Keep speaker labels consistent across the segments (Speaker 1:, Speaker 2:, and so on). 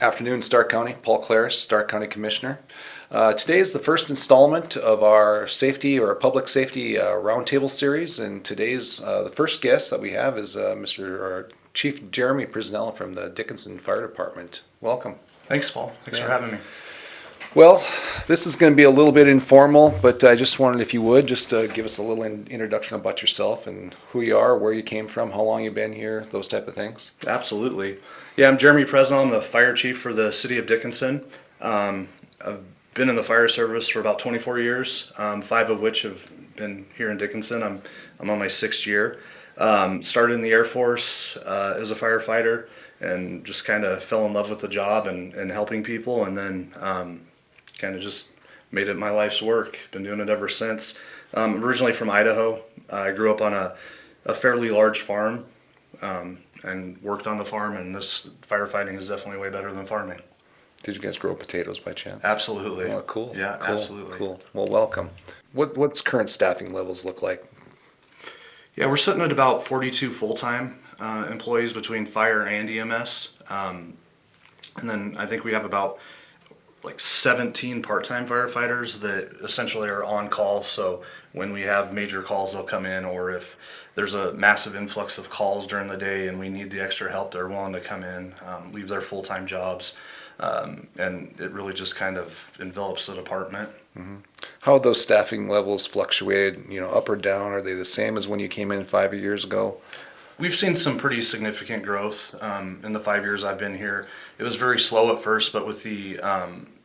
Speaker 1: Afternoon, Stark County. Paul Clarys, Stark County Commissioner. Today is the first installment of our safety or public safety roundtable series, and today's the first guest that we have is Mr. Chief Jeremy Presnell from the Dickinson Fire Department. Welcome.
Speaker 2: Thanks, Paul. Thanks for having me.
Speaker 1: Well, this is going to be a little bit informal, but I just wanted, if you would, just give us a little introduction about yourself and who you are, where you came from, how long you've been here, those type of things.
Speaker 2: Absolutely. Yeah, I'm Jeremy Presnell. I'm the fire chief for the city of Dickinson. I've been in the fire service for about 24 years, 5 of which have been here in Dickinson. I'm on my 6th year. Started in the Air Force as a firefighter and just kind of fell in love with the job and helping people, and then kind of just made it my life's work. Been doing it ever since. I'm originally from Idaho. I grew up on a fairly large farm and worked on the farm, and this firefighting is definitely way better than farming.
Speaker 1: Did you guys grow potatoes by chance?
Speaker 2: Absolutely.
Speaker 1: Oh, cool.
Speaker 2: Yeah,
Speaker 1: cool.
Speaker 2: absolutely.
Speaker 1: Cool. Well, welcome. What's current staffing levels look like?
Speaker 2: Yeah, we're sitting at about 42 full-time employees between fire and EMS. And then I think we have about 17 part-time firefighters that essentially are on call. So when we have major calls, they'll come in, or if there's a massive influx of calls during the day and we need the extra help, they're willing to come in, leave their full-time jobs. And it really just kind of envelops the department.
Speaker 1: Mm-hmm. How have those staffing levels fluctuated, up or down? Are they the same as when you came in 5 years ago?
Speaker 2: We've seen some pretty significant growth in the 5 years I've been here. It was very slow at first, but with the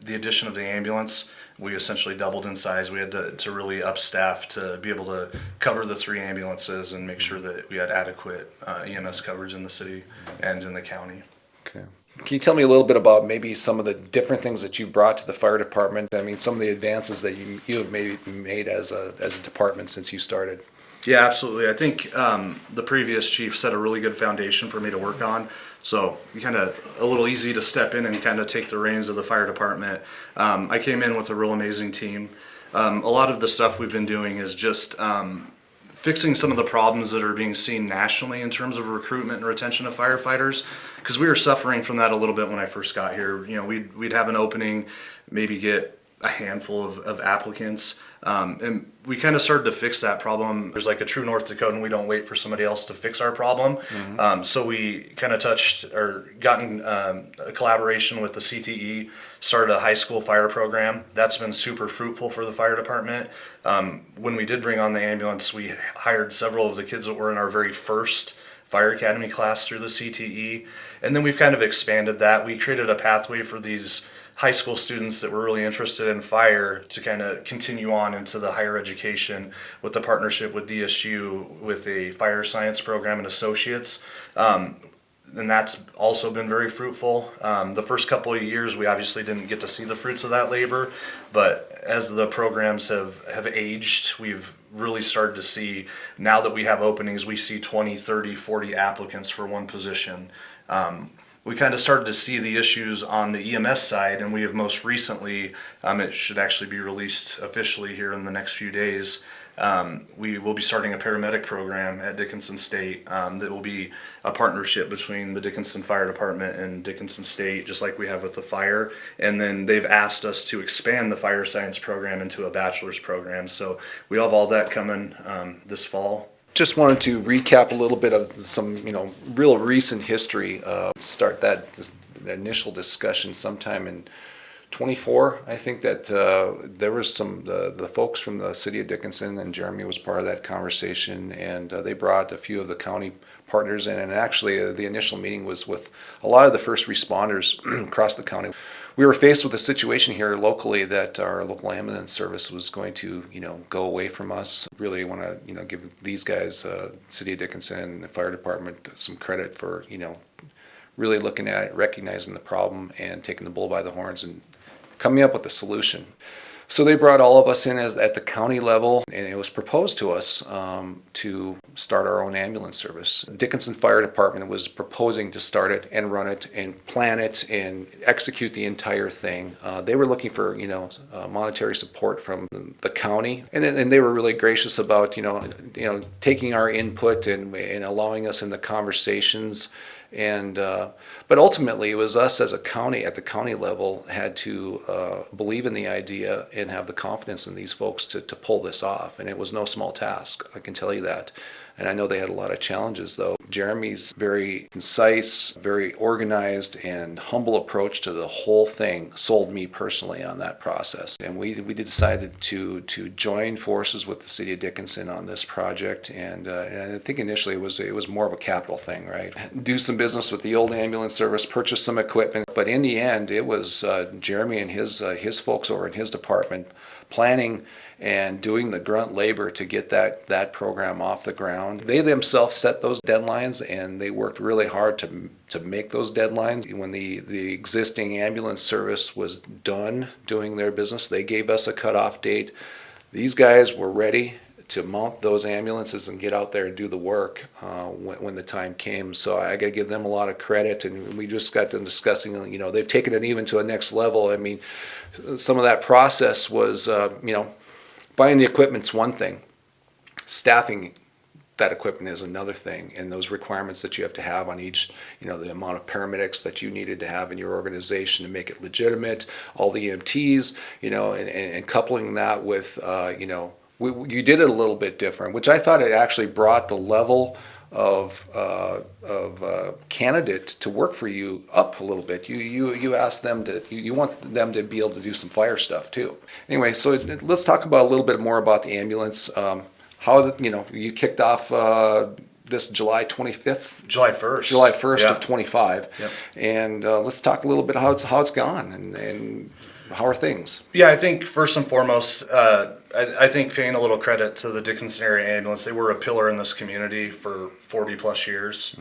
Speaker 2: addition of the ambulance, we essentially doubled in size. We had to really up staff to be able to cover the 3 ambulances and make sure that we had adequate EMS coverage in the city and in the county.
Speaker 1: Okay. Can you tell me a little bit about maybe some of the different things that you've brought to the fire department? I mean, some of the advances that you have made as a department since you started.
Speaker 2: Yeah, absolutely. I think the previous chief set a really good foundation for me to work on. So kind of a little easy to step in and kind of take the reins of the fire department. I came in with a real amazing team. A lot of the stuff we've been doing is just fixing some of the problems that are being seen nationally in terms of recruitment and retention of firefighters, because we were suffering from that a little bit when I first got here. We'd have an opening, maybe get a handful of applicants, and we kind of started to fix that problem. There's like a true North Dakota, and we don't wait for somebody else to fix our problem. Mm-hmm. So we kind of gotten a collaboration with the CTE, started a high school fire program. That's been super fruitful for the fire department. When we did bring on the ambulance, we hired several of the kids that were in our very first fire academy class through the CTE, and then we've kind of expanded that. We created a pathway for these high school students that were really interested in fire to kind of continue on into the higher education with the partnership with DSU with a fire science program and associates. And that's also been very fruitful. The first couple of years, we obviously didn't get to see the fruits of that labor, but as the programs have aged, we've really started to see, now that we have openings, we see 20, 30, 40 applicants for one position. We kind of started to see the issues on the EMS side, and we have most recently, it should actually be released officially here in the next few days, we will be starting a paramedic program at Dickinson State that will be a partnership between the Dickinson Fire Department and Dickinson State, just like we have with the fire. And then they've asked us to expand the fire science program into a bachelor's program. So we have all that coming this fall.
Speaker 1: Just wanted to recap a little bit of some, real recent history. Start that initial discussion sometime in 24. I think that there was some the folks from the city of Dickinson, and Jeremy was part of that conversation, and they brought a few of the county partners in, and actually the initial meeting was with a lot of the first responders across the county. We were faced with a situation here locally that our local ambulance service was going to, go away from us. Really want to, give these guys, City of Dickinson and the fire department, some credit for, really looking at it, recognizing the problem, and taking the bull by the horns and coming up with a solution. So they brought all of us in at the county level, and it was proposed to us to start our own ambulance service. Dickinson Fire Department was proposing to start it and run it and plan it and execute the entire thing. They were looking for monetary support from the county, and they were really gracious about taking our input and allowing us in the conversations And but ultimately, it was us as a county, at the county level, had to believe in the idea and have the confidence in these folks to pull this off. And it was no small task, I can tell you that. And I know they had a lot of challenges, though. Jeremy's very concise, very organized, and humble approach to the whole thing sold me personally on that process. And we decided to join forces with the city of Dickinson on this project. And I think initially it was more of a capital thing, right? Do some business with the old ambulance service, purchase some equipment. But in the end, it was Jeremy and his folks over in his department planning and doing the grunt labor to get that program off the ground. They themselves set those deadlines, and they worked really hard to make those deadlines. When the existing ambulance service was done doing their business, they gave us a cutoff date. These guys were ready to mount those ambulances and get out there and do the work when the time came. So I got to give them a lot of credit, and we just got them discussing, they've taken it even to a next level. I mean, some of that process was, buying the equipment's one thing. Staffing that equipment is another thing, and those requirements that you have to have on each, the amount of paramedics that you needed to have in your organization to make it legitimate, all the EMTs, and coupling that with, you did it a little bit different, which I thought it actually brought the level of candidate to work for you up a little bit. You ask them you want them to be able to do some fire stuff too. Anyway, so let's talk about a little bit more about the ambulance. How you kicked off this July 25th.
Speaker 2: July 1st.
Speaker 1: July 1st
Speaker 2: Yeah.
Speaker 1: of 25.
Speaker 2: Yep.
Speaker 1: And let's talk a little bit how it's gone and how are things.
Speaker 2: Yeah, I think first and foremost, I think paying a little credit to the Dickinson area ambulance. They were a pillar in this community for 40 plus years,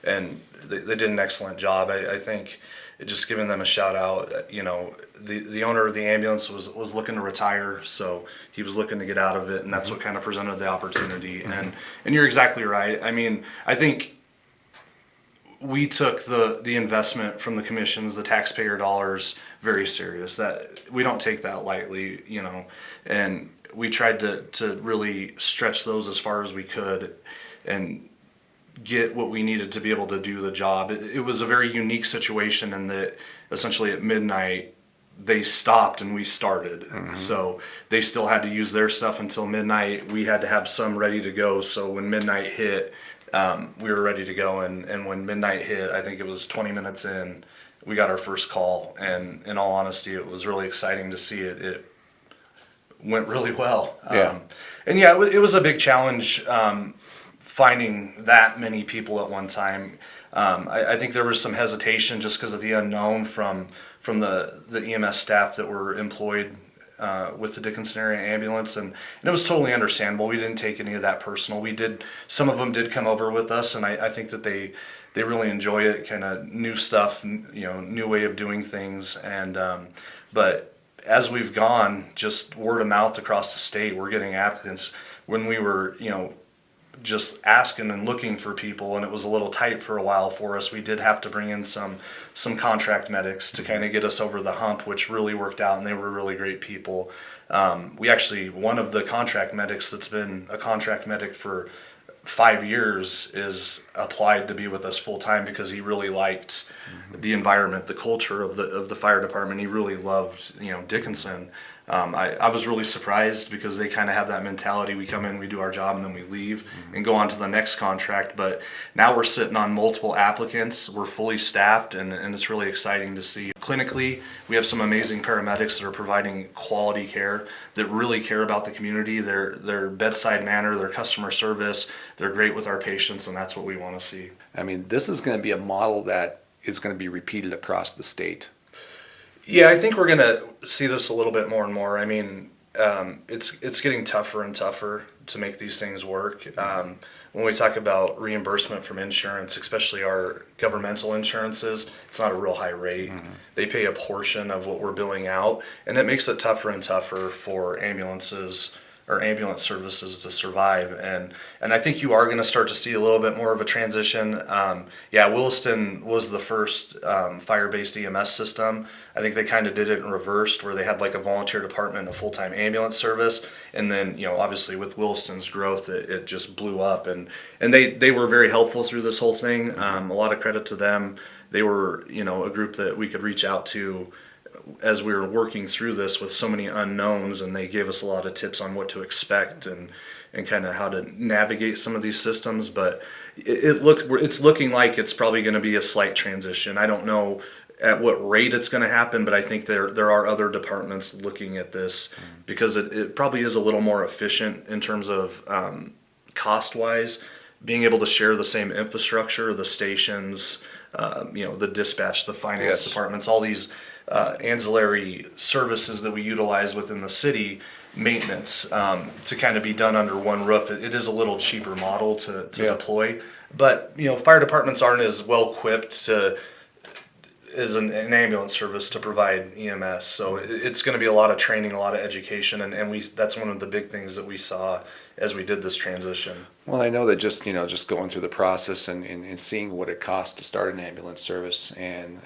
Speaker 2: and they did an excellent job. I think just giving them a shout out. The owner of the ambulance was looking to retire, so he was looking to get out of it, and that's what kind of presented the opportunity. And you're exactly right. I mean, I think we took the investment from the commissions, the taxpayer dollars, very serious. That we don't take that lightly, and we tried to really stretch those as far as we could and get what we needed to be able to do the job. It was a very unique situation in that essentially at midnight they stopped and we started. So they still had to use their stuff until midnight. We had to have some ready to go. So when midnight hit, we were ready to go. And when midnight hit, I think it was 20 minutes in, we got our first call. And in all honesty, it was really exciting to see it. It went really well.
Speaker 1: Yeah.
Speaker 2: It was a big challenge finding that many people at one time. I think there was some hesitation just because of the unknown from the EMS staff that were employed with the Dickinson area ambulance, and it was totally understandable. We didn't take any of that personal. Some of them did come over with us, and I think that they really enjoy it, kind of new stuff, new way of doing things. And but as we've gone, just word of mouth across the state, we're getting applicants. When we were just asking and looking for people, and it was a little tight for a while for us, we did have to bring in some contract medics to kind of get us over the hump, which really worked out, and they were really great people. One of the contract medics that's been a contract medic for 5 years is applied to be with us full time because he really liked the environment, the culture of the fire department. He really loved Dickinson. I was really surprised because they kind of have that mentality. We come in, we do our job, and then we leave and go on to the next contract. But now we're sitting on multiple applicants. We're fully staffed, and it's really exciting to see. Clinically, we have some amazing paramedics that are providing quality care, that really care about the community, their bedside manner, their customer service. They're great with our patients, and that's what we want to see.
Speaker 1: I mean, this is going to be a model that is going to be repeated across the state.
Speaker 2: Yeah, I think we're going to see this a little bit more and more. I mean, it's getting tougher and tougher to make these things work. When we talk about reimbursement from insurance, especially our governmental insurances, it's not a real high rate. They pay a portion of what we're billing out, and it makes it tougher and tougher for ambulances or ambulance services to survive. And I think you are going to start to see a little bit more of a transition. Williston was the first fire-based EMS system. I think they kind of did it in reverse, where they had like a volunteer department and a full-time ambulance service. And then, obviously with Williston's growth, it just blew up. And they were very helpful through this whole thing. A lot of credit to them. They were, a group that we could reach out to as we were working through this with so many unknowns, and they gave us a lot of tips on what to expect and kind of how to navigate some of these systems. But it's looking like it's probably going to be a slight transition. I don't know at what rate it's going to happen, but I think there are other departments looking at this because it probably is a little more efficient in terms of cost wise, being able to share the same infrastructure, the stations, the dispatch, the finance departments, all these ancillary services that we utilize within the city, maintenance, to kind of be done under one roof. It is a little cheaper model to deploy, but fire departments aren't as well equipped as an ambulance service to provide EMS. So it's going to be a lot of training, a lot of education, and that's one of the big things that we saw as we did this transition.
Speaker 1: Well, I know that just going through the process and seeing what it costs to start an ambulance service, and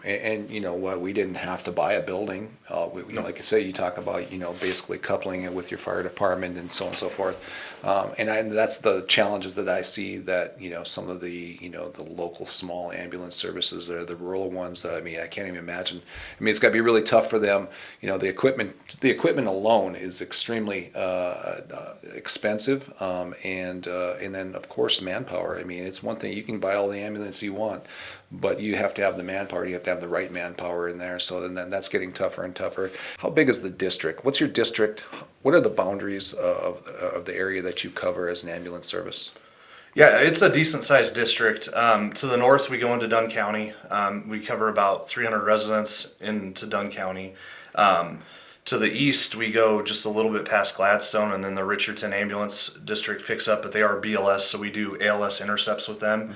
Speaker 1: what, we didn't have to buy a building. Like I say, you talk about basically coupling it with your fire department and so on and so forth. That's the challenges that I see that some of the the local small ambulance services, or the rural ones. I can't even imagine. It's got to be really tough for them. The equipment alone is extremely expensive, and then of course manpower. It's one thing, you can buy all the ambulance you want, but you have to have the manpower. You have to have the right manpower in there. So then that's getting tougher and tougher. How big is the district? What's your district? What are the boundaries of the area that you cover as an ambulance service?
Speaker 2: Yeah, it's a decent sized district. To the north, we go into Dunn County. We cover about 300 residents into Dunn County. To the east, we go just a little bit past Gladstone, and then the Richardson Ambulance District picks up, but they are BLS, so we do ALS intercepts with them.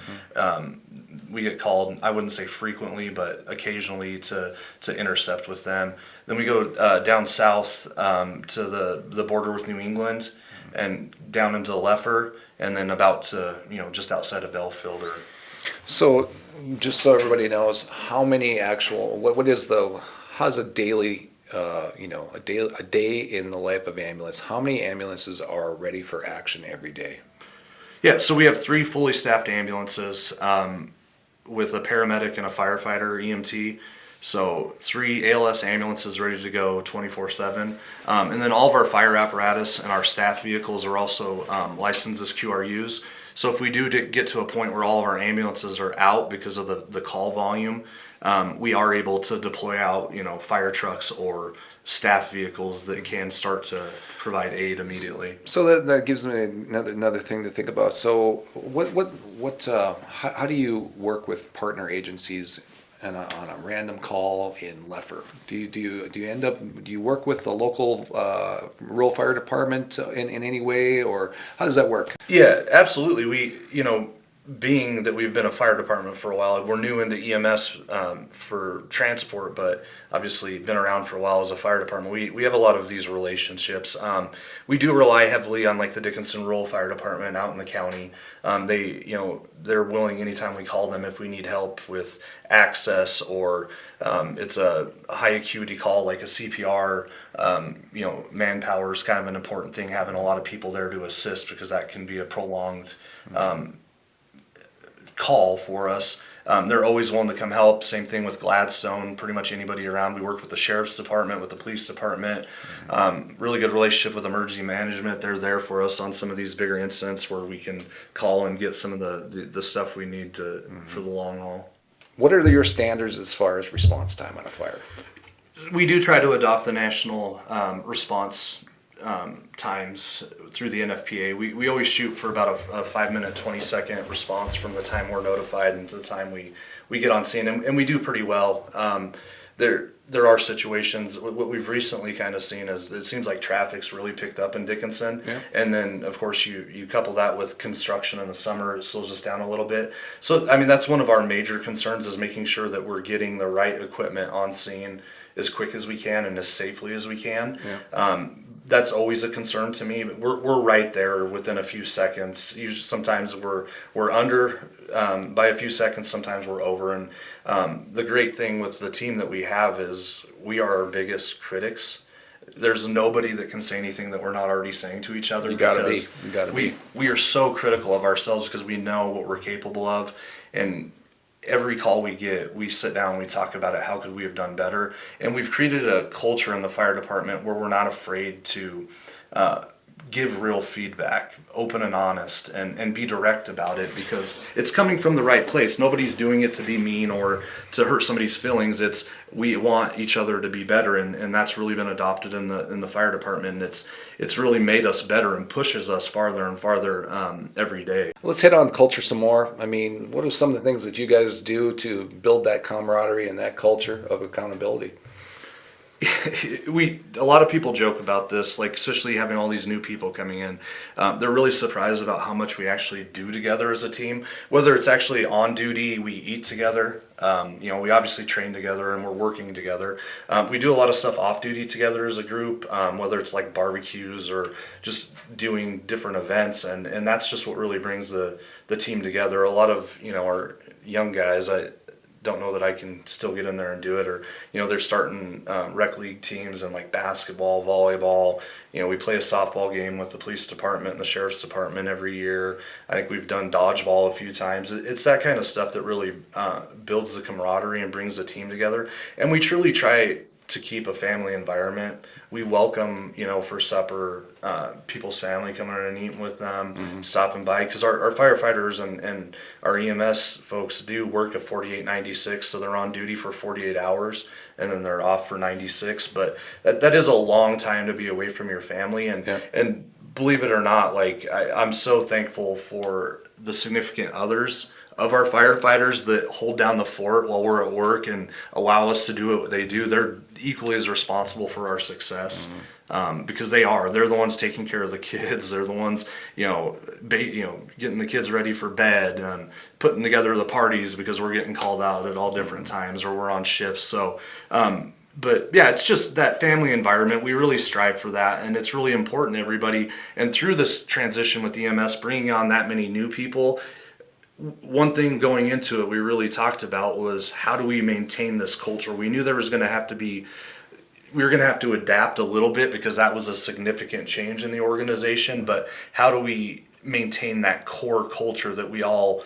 Speaker 2: We get called, I wouldn't say frequently, but occasionally to intercept with them. Then we go down south to the border with New England and down into Leffer, and then about to, just outside of Belfield.
Speaker 1: So just so everybody knows, how many actual, how's a daily, a day in the life of ambulance? How many ambulances are ready for action every day?
Speaker 2: Yeah, so we have 3 fully staffed ambulances with a paramedic and a firefighter, EMT. So 3 ALS ambulances ready to go 24/7. And then all of our fire apparatus and our staff vehicles are also licensed as QRUs. So if we do get to a point where all of our ambulances are out because of the call volume, we are able to deploy out, fire trucks or staff vehicles that can start to provide aid immediately.
Speaker 1: So that gives me another thing to think about. So how do you work with partner agencies on a random call in Leffer? Do you work with the local rural fire department in any way, or how does that work?
Speaker 2: Yeah, absolutely. We, being that we've been a fire department for a while, we're new into EMS for transport, but obviously been around for a while as a fire department. We have a lot of these relationships. We do rely heavily on like the Dickinson Rural Fire Department out in the county. They're willing anytime we call them if we need help with access, or it's a high acuity call like a CPR. Manpower is kind of an important thing, having a lot of people there to assist, because that can be a prolonged call for us. They're always willing to come help. Same thing with Gladstone, pretty much anybody around. We work with the sheriff's department, with the police department. Really good relationship with emergency management. They're there for us on some of these bigger incidents where we can call and get some of the stuff we need for the long haul.
Speaker 1: What are your standards as far as response time on a fire?
Speaker 2: We do try to adopt the national response times through the NFPA. We always shoot for about a 5-minute, 20-second response from the time we're notified and to the time we get on scene, and we do pretty well. There are situations. What we've recently kind of seen is it seems like traffic's really picked up in Dickinson, and then of course you couple that with construction in the summer, it slows us down a little bit. So that's one of our major concerns, is making sure that we're getting the right equipment on scene as quick as we can and as safely as we can. that's always a concern to me. But we're right there within a few seconds. Usually, sometimes we're under by a few seconds. Sometimes we're over. And the great thing with the team that we have is we are our biggest critics. There's nobody that can say anything that we're not already saying to each other.
Speaker 1: You gotta be. You gotta be.
Speaker 2: We are so critical of ourselves because we know what we're capable of, and every call we get, we sit down and we talk about it. How could we have done better? And we've created a culture in the fire department where we're not afraid to give real feedback, open and honest, and be direct about it, because it's coming from the right place. Nobody's doing it to be mean or to hurt somebody's feelings. It's we want each other to be better, and that's really been adopted in the fire department. And it's really made us better and pushes us farther and farther every day.
Speaker 1: Let's hit on culture some more. I mean, what are some of the things that you guys do to build that camaraderie and that culture of accountability?
Speaker 2: A lot of people joke about this, like especially having all these new people coming in. They're really surprised about how much we actually do together as a team. Whether it's actually on duty, we eat together. We obviously train together and we're working together. We do a lot of stuff off duty together as a group, whether it's like barbecues or just doing different events, and that's just what really brings the team together. A lot of our young guys, I don't know that I can still get in there and do it, or they're starting rec league teams and like basketball, volleyball. We play a softball game with the police department and the sheriff's department every year. I think we've done dodgeball a few times. It's that kind of stuff that really builds the camaraderie and brings the team together, and we truly try to keep a family environment. We welcome, for supper, people's family coming in and eating with them, stopping by, because our firefighters and our EMS folks do work a 48-96, so they're on duty for 48 hours and then they're off for 96. But that is a long time to be away from your family, and believe it or not, like I'm so thankful for the significant others of our firefighters that hold down the fort while we're at work and allow us to do what they do. They're equally as responsible for our success, because they're the ones taking care of the kids. They're the ones, getting the kids ready for bed and putting together the parties, because we're getting called out at all different times or we're on shifts. So, but yeah, it's just that family environment. We really strive for that, and it's really important to everybody. And through this transition with EMS, bringing on that many new people, one thing going into it we really talked about was, how do we maintain this culture? We knew we were going to have to adapt a little bit, because that was a significant change in the organization, but how do we maintain that core culture that we all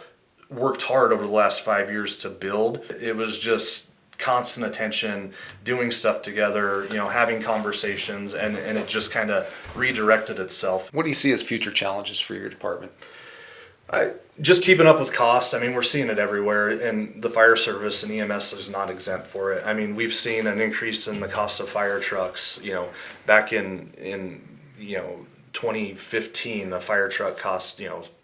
Speaker 2: worked hard over the last 5 years to build? It was just constant attention, doing stuff together, having conversations, and it just kind of redirected itself.
Speaker 1: What do you see as future challenges for your department?
Speaker 2: Just keeping up with costs. I mean, we're seeing it everywhere, and the fire service and EMS is not exempt for it. I mean, we've seen an increase in the cost of fire trucks. Back in 2015, a fire truck cost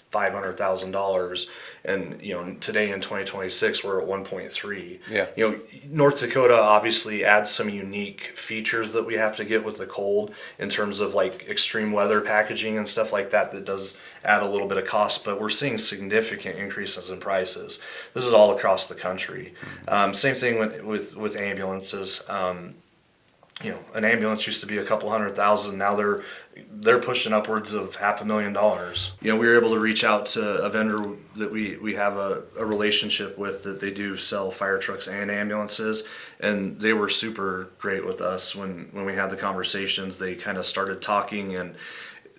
Speaker 2: $500,000, and today in 2026 we're at 1.3.
Speaker 1: Yeah.
Speaker 2: North Dakota obviously adds some unique features that we have to get with the cold, in terms of like extreme weather packaging and stuff like that does add a little bit of cost, but we're seeing significant increases in prices. This is all across the country. Same thing with ambulances. An ambulance used to be a couple $100,000. Now they're pushing upwards of $500,000. We were able to reach out to a vendor that we have a relationship with, that they do sell fire trucks and ambulances, and they were super great with us when we had the conversations. They kind of started talking, and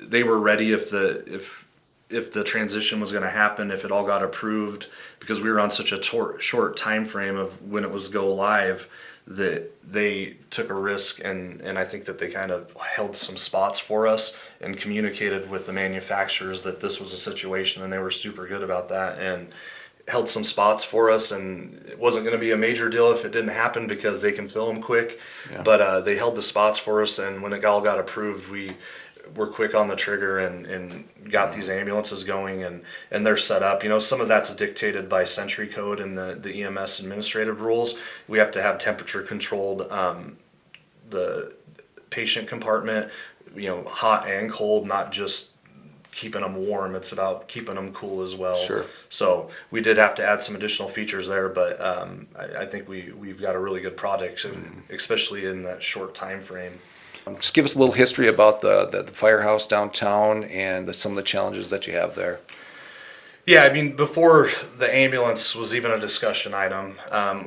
Speaker 2: they were ready if the transition was going to happen, if it all got approved, because we were on such a short time frame of when it was go live, that they took a risk, and I think that they kind of held some spots for us and communicated with the manufacturers that this was a situation, and they were super good about that and held some spots for us. And it wasn't going to be a major deal if it didn't happen, because they can fill them quick. Yeah. But they held the spots for us, and when it all got approved, we were quick on the trigger and got these ambulances going, and they're set up. Some of that's dictated by Century Code and the EMS administrative rules. We have to have temperature controlled the patient compartment, hot and cold, not just keeping them warm. It's about keeping them cool as well.
Speaker 1: Sure.
Speaker 2: So we did have to add some additional features there, but I think we've got a really good product, especially in that short time frame.
Speaker 1: Just give us a little history about the firehouse downtown and some of the challenges that you have there.
Speaker 2: Yeah, I mean, before the ambulance was even a discussion item,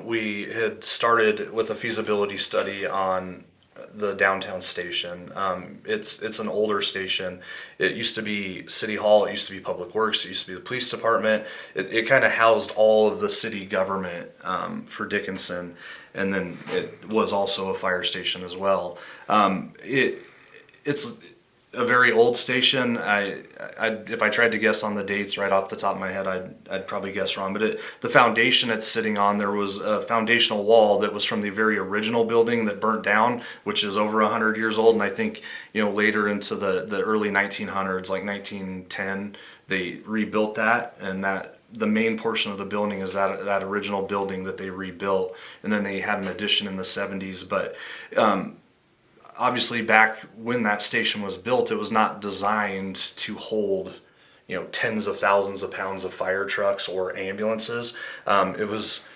Speaker 2: we had started with a feasibility study on the downtown station. It's an older station. It used to be City Hall. It used to be Public Works. It used to be the police department. It kind of housed all of the city government for Dickinson, and then it was also a fire station as well. It's a very old station. If I tried to guess on the dates right off the top of my head, I'd probably guess wrong. But the foundation it's sitting on, there was a foundational wall that was from the very original building that burnt down, which is over 100 years old. And I think later into the early 1900s, like 1910, they rebuilt that, and that the main portion of the building is that original building that they rebuilt, and then they had an addition in the 70s. But obviously back when that station was built, it was not designed to hold tens of thousands of pounds of fire trucks or ambulances. It was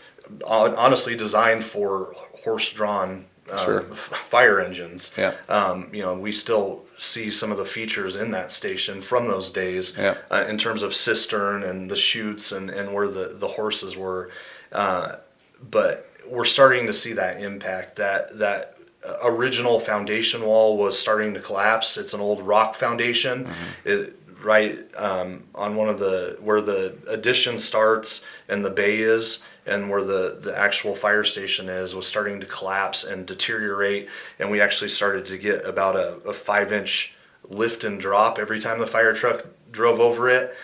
Speaker 2: honestly designed for horse-drawn
Speaker 1: Sure.
Speaker 2: fire engines.
Speaker 1: Yeah.
Speaker 2: We still see some of the features in that station from those days.
Speaker 1: Yeah.
Speaker 2: In terms of cistern and the chutes and where the horses were. But we're starting to see that impact. That original foundation wall was starting to collapse. It's an old rock foundation. On one of where the addition starts and the bay is, and where the actual fire station is, was starting to collapse and deteriorate. And we actually started to get about a 5-inch lift and drop every time the fire truck drove over it.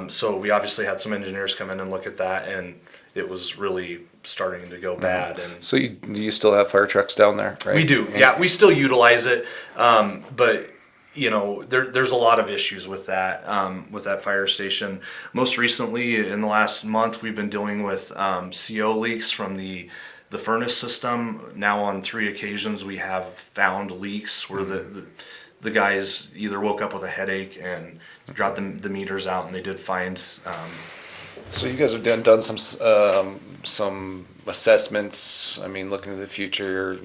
Speaker 2: So we obviously had some engineers come in and look at that, and it was really starting to go bad. And
Speaker 1: So do you still have fire trucks down there, right?
Speaker 2: we do, yeah. We still utilize it, but there's a lot of issues with that fire station. Most recently, in the last month, we've been dealing with CO leaks from the furnace system. Now, on 3 occasions, we have found leaks where the guys either woke up with a headache and got the meters out, and they did find.
Speaker 1: So you guys have done some assessments. I mean, looking to the future,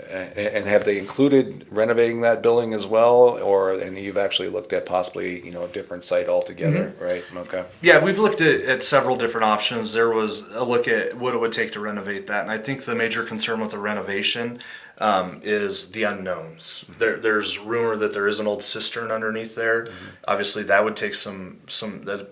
Speaker 1: and have they included renovating that building as well, and you've actually looked at possibly a different site altogether, right? Okay.
Speaker 2: Yeah, we've looked at several different options. There was a look at what it would take to renovate that, and I think the major concern with the renovation is the unknowns. There's rumor that there is an old cistern underneath there. Obviously, that would take some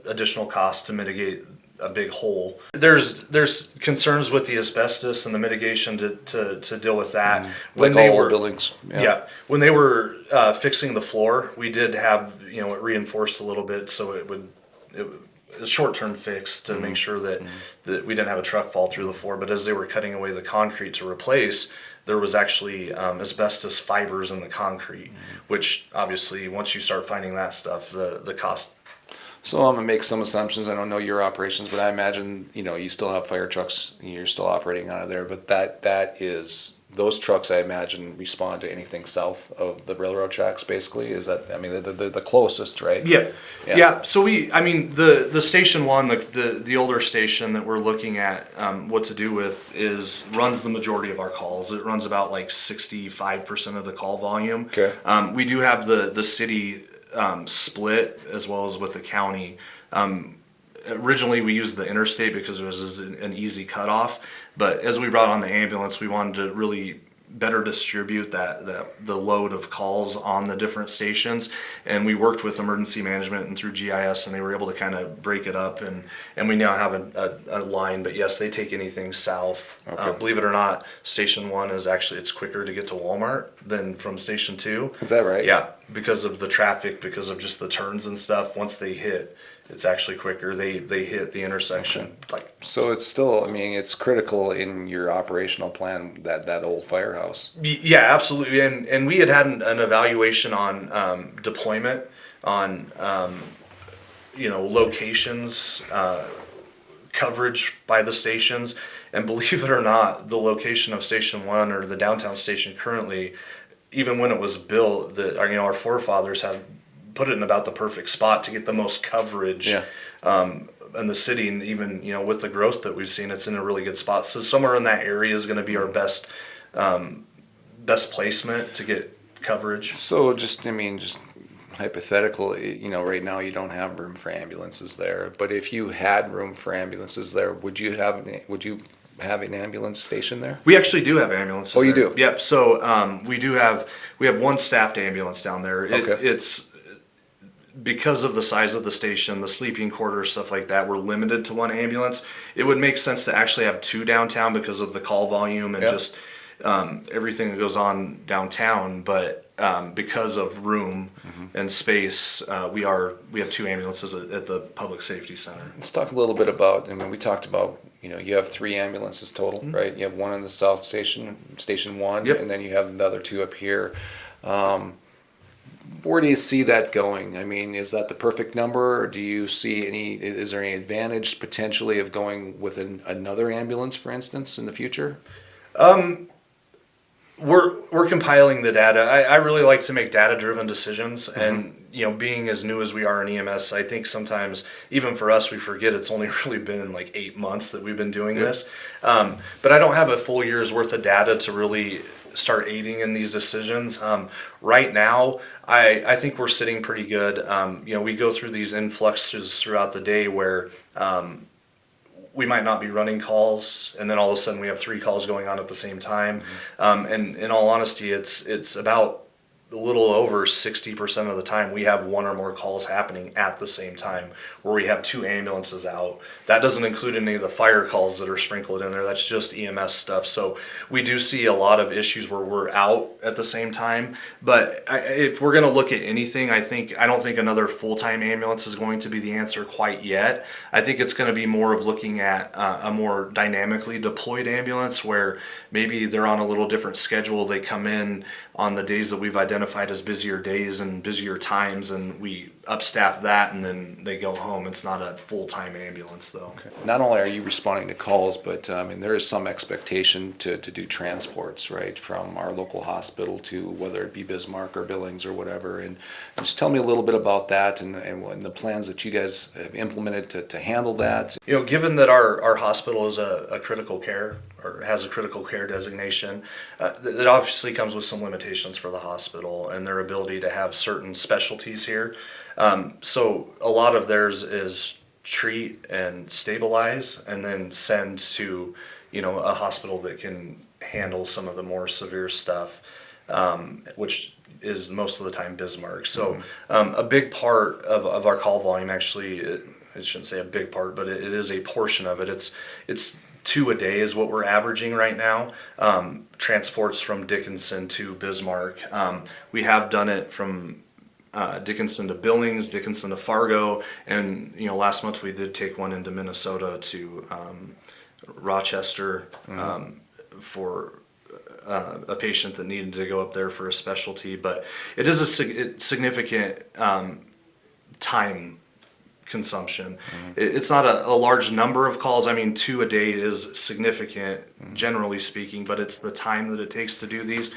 Speaker 2: additional cost to mitigate a big hole. There's concerns with the asbestos and the mitigation to deal with that.
Speaker 1: Like all old buildings.
Speaker 2: Yeah, when they were fixing the floor, we did have it reinforced a little bit, so it would a short-term fix to make sure that we didn't have a truck fall through the floor. But as they were cutting away the concrete to replace, there was actually asbestos fibers in the concrete, which obviously once you start finding that stuff, the cost.
Speaker 1: So I'm gonna make some assumptions. I don't know your operations, but I imagine you still have fire trucks. You're still operating out of there, but that is those trucks. I imagine respond to anything south of the railroad tracks. Basically, is that? I mean, the closest, right?
Speaker 2: Yeah. So the station one, the older station that we're looking at what to do with runs the majority of our calls. It runs about like 65% of the call volume.
Speaker 1: Okay.
Speaker 2: We do have the city split as well as with the county. Originally we used the interstate because it was an easy cutoff, but as we brought on the ambulance, we wanted to really better distribute the load of calls on the different stations, and we worked with emergency management and through GIS, and they were able to kind of break it up, and we now have a line. But yes, they take anything south.
Speaker 1: Okay.
Speaker 2: Believe it or not, Station 1 is actually, it's quicker to get to Walmart than from Station 2.
Speaker 1: Is that right?
Speaker 2: Yeah, because of the traffic, because of just the turns and stuff. Once they hit, it's actually quicker. They hit the intersection.
Speaker 1: So it's still, I mean, it's critical in your operational plan, that old firehouse.
Speaker 2: Yeah, absolutely. And we had an evaluation on deployment, on locations, coverage by the stations, and believe it or not, the location of Station 1 or the downtown station currently, even when it was built, our forefathers had put it in about the perfect spot to get the most coverage.
Speaker 1: Yeah.
Speaker 2: In the city, and even with the growth that we've seen, it's in a really good spot. So somewhere in that area is going to be our best best placement to get coverage.
Speaker 1: So just hypothetical, right now you don't have room for ambulances there, but if you had room for ambulances there, would you have an ambulance station there?
Speaker 2: We actually do have ambulances.
Speaker 1: Oh, you
Speaker 2: there.
Speaker 1: do?
Speaker 2: Yep. So we have one staffed ambulance down there.
Speaker 1: Okay.
Speaker 2: It's because of the size of the station, the sleeping quarters, stuff like that. We're limited to one ambulance. It would make sense to actually have two downtown because of the call volume and just everything that goes on downtown. But because of room and space, we have two ambulances at the Public Safety Center.
Speaker 1: Let's talk a little bit about, we talked about, you have 3 ambulances total, right? You have one in the South Station, Station 1,
Speaker 2: Yep.
Speaker 1: and then you have the other 2 up here. Where do you see that going? Is that the perfect number, or do you see is there any advantage potentially of going with another ambulance, for instance, in the future?
Speaker 2: We're compiling the data. I really like to make data-driven decisions, and being as new as we are in EMS, I think sometimes even for us we forget it's only really been like 8 months that we've been doing this. But I don't have a full year's worth of data to really start aiding in these decisions. Right now, I think we're sitting pretty good. We go through these influxes throughout the day where we might not be running calls, and then all of a sudden we have 3 calls going on at the same time. And in all honesty, it's about a little over 60% of the time we have 1 or more calls happening at the same time, where we have 2 ambulances out. That doesn't include any of the fire calls that are sprinkled in there. That's just EMS stuff. So we do see a lot of issues where we're out at the same time. But if we're going to look at anything, I don't think another full-time ambulance is going to be the answer quite yet. I think it's going to be more of looking at a more dynamically deployed ambulance where maybe they're on a little different schedule. They come in on the days that we've identified as busier days and busier times, and we upstaff that, and then they go home. It's not a full-time ambulance, though.
Speaker 1: Okay. Not only are you responding to calls, but there is some expectation to do transports, right, from our local hospital to whether it be Bismarck or Billings or whatever. And just tell me a little bit about that and the plans that you guys have implemented to handle that.
Speaker 2: Given that our hospital is a critical care, or has a critical care designation, that obviously comes with some limitations for the hospital and their ability to have certain specialties here. So a lot of theirs is treat and stabilize and then send to, a hospital that can handle some of the more severe stuff, which is most of the time Bismarck. So a big part of our call volume, actually, I shouldn't say a big part, but it is a portion of it. It's 2 a day is what we're averaging right now. Transports from Dickinson to Bismarck. We have done it from Dickinson to Billings, Dickinson to Fargo, and last month we did take one into Minnesota to Rochester for a patient that needed to go up there for a specialty. But it is a significant time consumption. It's not a large number of calls. 2 a day is significant, generally speaking, but it's the time that it takes to do these.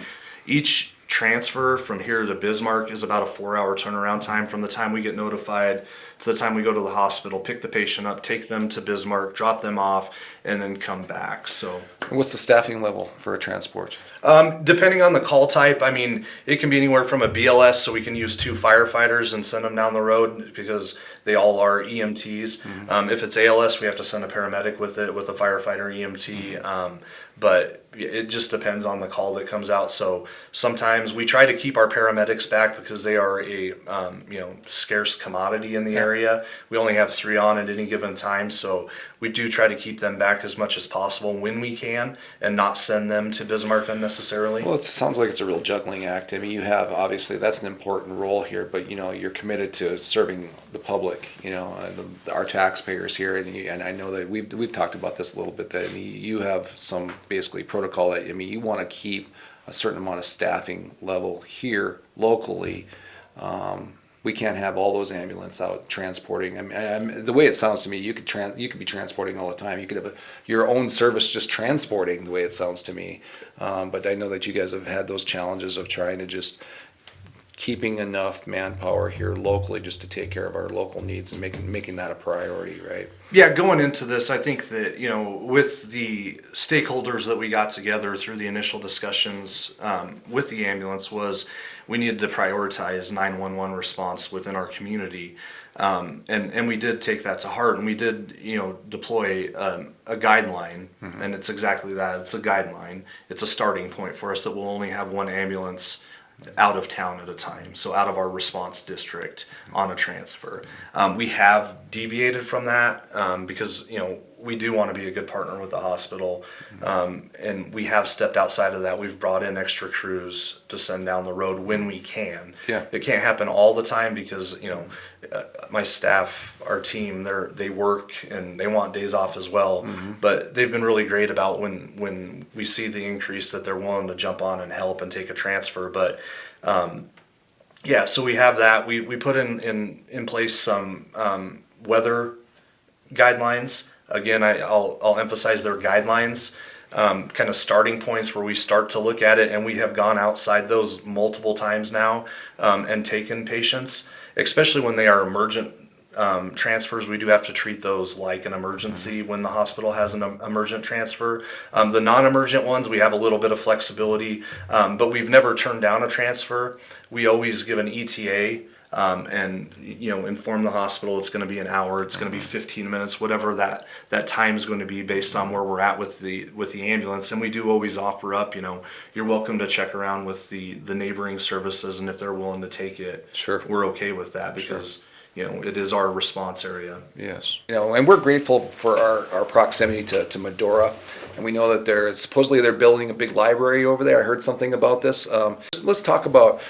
Speaker 2: Each transfer from here to Bismarck is about a 4-hour turnaround time from the time we get notified to the time we go to the hospital, pick the patient up, take them to Bismarck, drop them off, and then come back. So,
Speaker 1: What's the staffing level for a transport?
Speaker 2: Depending on the call type, it can be anywhere from a BLS, so we can use 2 firefighters and send them down the road because they all are EMTs. If it's ALS, we have to send a paramedic with it, with a firefighter EMT. But it just depends on the call that comes out. So sometimes we try to keep our paramedics back because they are a scarce commodity in the area. We only have 3 on at any given time, so we do try to keep them back as much as possible when we can and not send them to Bismarck unnecessarily.
Speaker 1: Well, it sounds like it's a real juggling act. You have, obviously, that's an important role here, but you're committed to serving the public, our taxpayers here, and I know that we've talked about this a little bit, that you have some basically protocol that you want to keep a certain amount of staffing level here locally. We can't have all those ambulances out transporting. The way it sounds to me, you could be transporting all the time. You could have your own service just transporting, the way it sounds to me. But I know that you guys have had those challenges of trying to just keeping enough manpower here locally just to take care of our local needs and making that a priority, right?
Speaker 2: Yeah, going into this, I think that, with the stakeholders that we got together through the initial discussions with the ambulance was we needed to prioritize 911 response within our community. And we did take that to heart, and we did, deploy a guideline, and it's exactly that. It's a guideline. It's a starting point for us that we'll only have one ambulance out of town at a time, so out of our response district on a transfer. We have deviated from that because we do want to be a good partner with the hospital, and we have stepped outside of that. We've brought in extra crews to send down the road when we can.
Speaker 1: Yeah.
Speaker 2: It can't happen all the time because my staff, our team, they work and they want days off as well. But they've been really great about when we see the increase that they're willing to jump on and help and take a transfer. But yeah, so we have that. We put in place some weather guidelines. Again, I'll emphasize their guidelines, kind of starting points where we start to look at it, and we have gone outside those multiple times now and taken patients, especially when they are emergent transfers. We do have to treat those like an emergency when the hospital has an emergent transfer. The non-emergent ones, we have a little bit of flexibility, but we've never turned down a transfer. We always give an ETA. And inform the hospital it's going to be an hour, it's going to be 15 minutes, whatever that time is going to be based on where we're at with the ambulance. And we do always offer up, you're welcome to check around with the neighboring services, and if they're willing to take it,
Speaker 1: Sure.
Speaker 2: we're okay with that because it is our response area.
Speaker 1: Yes. And we're grateful for our proximity to Medora. And we know that they're building a big library over there. I heard something about this. Let's talk about,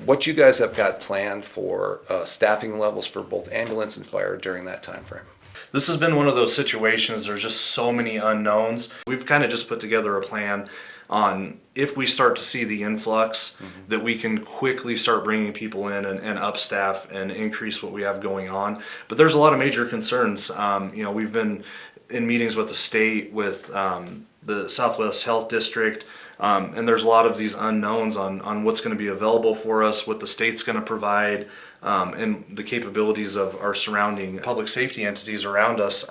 Speaker 1: what you guys have got planned for staffing levels for both ambulance and fire during that time frame.
Speaker 2: This has been one of those situations, there's just so many unknowns. We've kind of just put together a plan on if we start to see the influx, that we can quickly start bringing people in and up staff and increase what we have going on. But there's a lot of major concerns. We've been in meetings with the state, with the Southwest Health District, and there's a lot of these unknowns on what's going to be available for us, what the state's going to provide, and the capabilities of our surrounding public safety entities around us.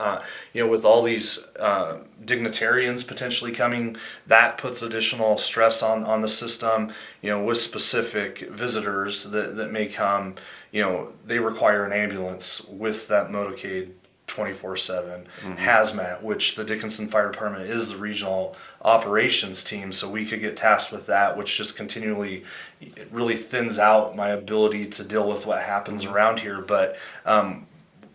Speaker 2: With all these dignitarians potentially coming, that puts additional stress on the system. With specific visitors that may come, they require an ambulance with that motorcade 24/7. Hazmat, which the Dickinson Fire Department is the regional operations team, so we could get tasked with that, which just continually really thins out my ability to deal with what happens around here. But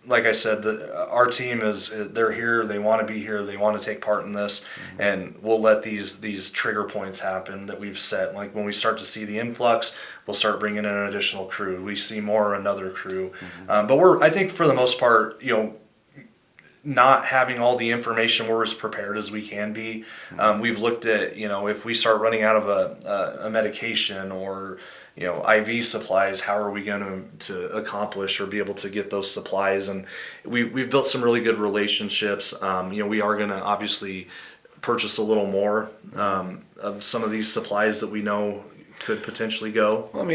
Speaker 2: like I said, our team they're here, they want to be here, they want to take part in this, and we'll let these trigger points happen that we've set. Like when we start to see the influx, we'll start bringing in an additional crew. We see more, another crew. But I think for the most part, not having all the information, we're as prepared as we can be. We've looked at, if we start running out of a medication or, IV supplies, how are we going to accomplish or be able to get those supplies? And we've built some really good relationships. We are going to obviously purchase a little more of some of these supplies that we know could potentially go.
Speaker 1: Well,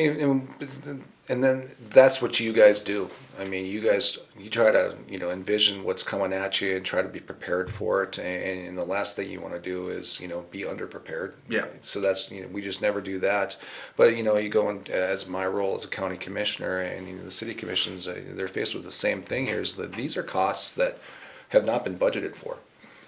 Speaker 1: and then that's what you guys do. You try to, envision what's coming at you and try to be prepared for it. And the last thing you want to do is, be underprepared.
Speaker 2: Yeah.
Speaker 1: So that's, we just never do that. But, you go in, as my role as a county commissioner and the city commissions, they're faced with the same thing here, is that these are costs that have not been budgeted for.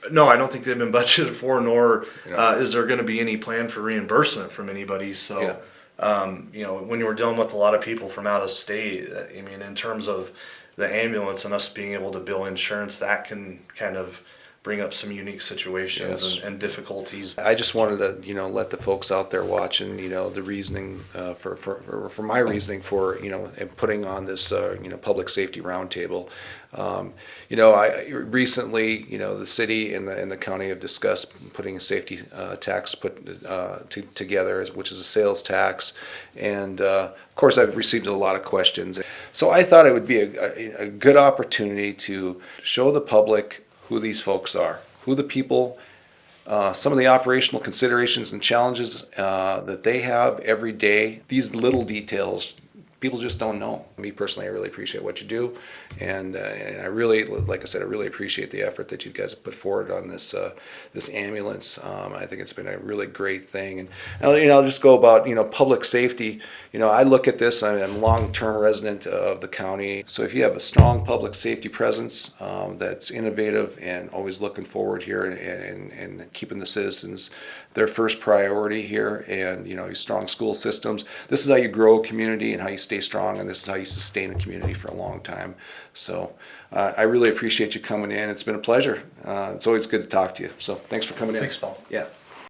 Speaker 2: No, I don't think they've been budgeted for, nor is there going to be any plan for reimbursement from anybody. So.
Speaker 1: Yeah.
Speaker 2: When you're dealing with a lot of people from out of state, in terms of the ambulance and us being able to bill insurance, that can kind of bring up some unique situations and difficulties.
Speaker 1: I just wanted to, let the folks out there watching, the reasoning for my reasoning for, putting on this, Public Safety Roundtable. I recently, the city and the county have discussed putting a safety tax together, which is a sales tax, and of course I've received a lot of questions. So I thought it would be a good opportunity to show the public who these folks are, who the people some of the operational considerations and challenges that they have every day. These little details, people just don't know. Me personally, I really appreciate what you do, and I really, like I said, I really appreciate the effort that you guys have put forward on this this ambulance. I think it's been a really great thing, and I'll just go about public safety. I look at this. I'm a long-term resident of the county, so if you have a strong public safety presence that's innovative and always looking forward here and keeping the citizens their first priority here, and strong school systems. This is how you grow a community and how you stay strong, and this is how you sustain a community for a long time. So I really appreciate you coming in. It's been a pleasure. It's always good to talk to you. So thanks for coming in.
Speaker 2: Thanks, Paul.
Speaker 1: Yeah.